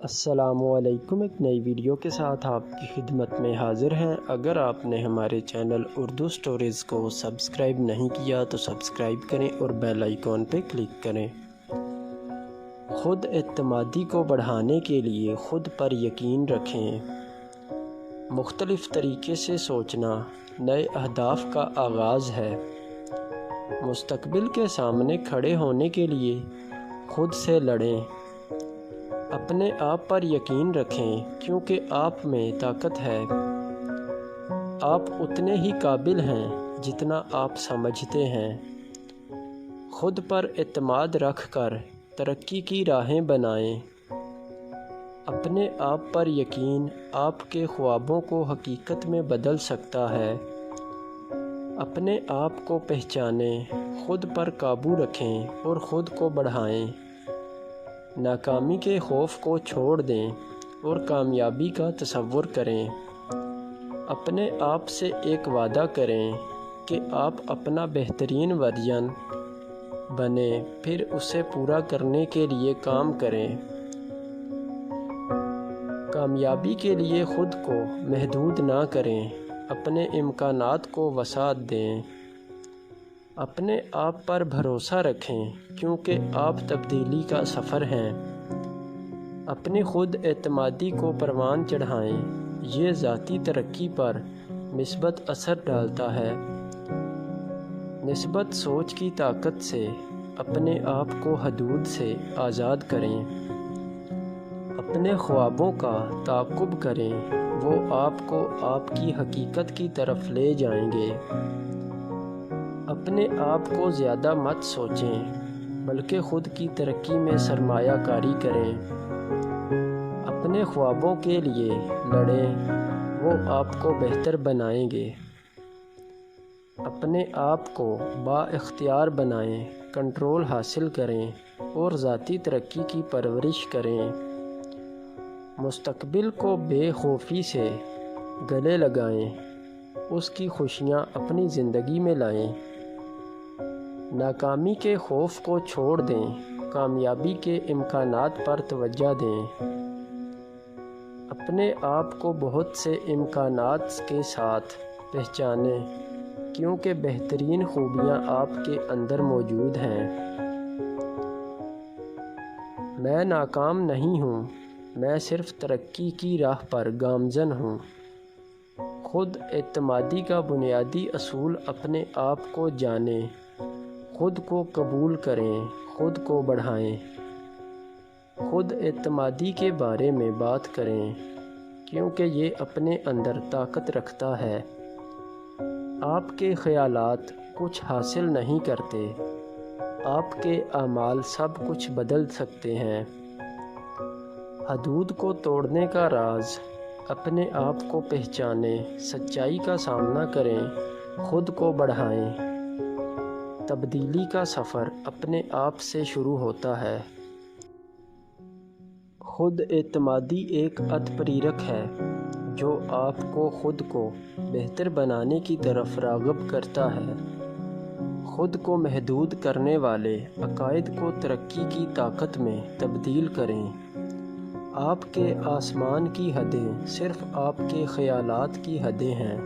السلام علیکم، ایک نئی ویڈیو کے ساتھ آپ کی خدمت میں حاضر ہیں۔ اگر آپ نے ہمارے چینل اردو سٹوریز کو سبسکرائب نہیں کیا تو سبسکرائب کریں اور بیل آئیکن پہ کلک کریں۔ خود اعتمادی کو بڑھانے کے لیے خود پر یقین رکھیں۔ مختلف طریقے سے سوچنا نئے اہداف کا آغاز ہے۔ مستقبل کے سامنے کھڑے ہونے کے لیے خود سے لڑیں۔ اپنے آپ پر یقین رکھیں کیونکہ آپ میں طاقت ہے۔ آپ اتنے ہی قابل ہیں جتنا آپ سمجھتے ہیں۔ خود پر اعتماد رکھ کر ترقی کی راہیں بنائیں۔ اپنے آپ پر یقین آپ کے خوابوں کو حقیقت میں بدل سکتا ہے۔ اپنے آپ کو پہچانیں، خود پر قابو رکھیں اور خود کو بڑھائیں۔ ناکامی کے خوف کو چھوڑ دیں اور کامیابی کا تصور کریں۔ اپنے آپ سے ایک وعدہ کریں کہ آپ اپنا بہترین ورژن بنیں، پھر اسے پورا کرنے کے لیے کام کریں۔ کامیابی کے لیے خود کو محدود نہ کریں، اپنے امکانات کو وسعت دیں۔ اپنے آپ پر بھروسہ رکھیں کیونکہ آپ تبدیلی کا سفر ہیں۔ اپنی خود اعتمادی کو پروان چڑھائیں، یہ ذاتی ترقی پر مثبت اثر ڈالتا ہے۔ مثبت سوچ کی طاقت سے اپنے آپ کو حدود سے آزاد کریں۔ اپنے خوابوں کا تعاقب کریں، وہ آپ کو آپ کی حقیقت کی طرف لے جائیں گے۔ اپنے آپ کو زیادہ مت سوچیں بلکہ خود کی ترقی میں سرمایہ کاری کریں۔ اپنے خوابوں کے لیے لڑیں، وہ آپ کو بہتر بنائیں گے۔ اپنے آپ کو بااختیار بنائیں، کنٹرول حاصل کریں اور ذاتی ترقی کی پرورش کریں۔ مستقبل کو بے خوفی سے گلے لگائیں، اس کی خوشیاں اپنی زندگی میں لائیں۔ ناکامی کے خوف کو چھوڑ دیں، کامیابی کے امکانات پر توجہ دیں۔ اپنے آپ کو بہت سے امکانات کے ساتھ پہچانیں کیونکہ بہترین خوبیاں آپ کے اندر موجود ہیں۔ میں ناکام نہیں ہوں، میں صرف ترقی کی راہ پر گامزن ہوں۔ خود اعتمادی کا بنیادی اصول اپنے آپ کو جانیں، خود کو قبول کریں، خود کو بڑھائیں۔ خود اعتمادی کے بارے میں بات کریں کیونکہ یہ اپنے اندر طاقت رکھتا ہے۔ آپ کے خیالات کچھ حاصل نہیں کرتے، آپ کے اعمال سب کچھ بدل سکتے ہیں۔ حدود کو توڑنے کا راز اپنے آپ کو پہچانیں، سچائی کا سامنا کریں، خود کو بڑھائیں۔ تبدیلی کا سفر اپنے آپ سے شروع ہوتا ہے۔ خود اعتمادی ایک اتپریرک ہے جو آپ کو خود کو بہتر بنانے کی طرف راغب کرتا ہے۔ خود کو محدود کرنے والے عقائد کو ترقی کی طاقت میں تبدیل کریں۔ آپ کے آسمان کی حدیں صرف آپ کے خیالات کی حدیں ہیں۔